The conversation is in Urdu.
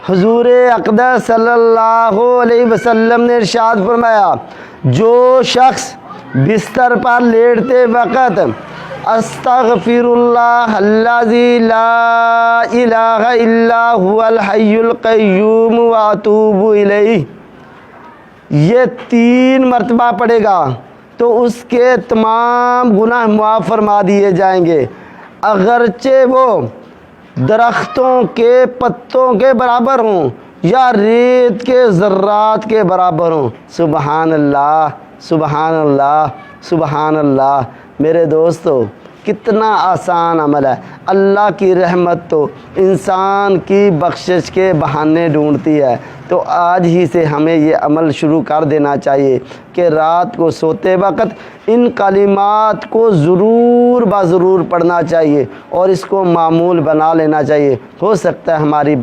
حضور اقدس صلی اللہ علیہ وسلم نے ارشاد فرمایا، جو شخص بستر پر لیٹتے وقت استغفر اللہ الذی لا الہ الا هو الحی القیوم واتوب الیہ، یہ 3 مرتبہ پڑھے گا تو اس کے تمام گناہ معاف فرما دیے جائیں گے، اگرچہ وہ درختوں کے پتوں کے برابر ہوں یا ریت کے ذرات کے برابر ہوں۔ سبحان اللہ، سبحان اللہ، سبحان اللہ۔ میرے دوستو، کتنا آسان عمل ہے۔ اللہ کی رحمت تو انسان کی بخشش کے بہانے ڈھونڈتی ہے، تو آج ہی سے ہمیں یہ عمل شروع کر دینا چاہیے کہ رات کو سوتے وقت ان کلمات کو ضرور ضرور پڑھنا چاہیے اور اس کو معمول بنا لینا چاہیے۔ ہو سکتا ہے ہماری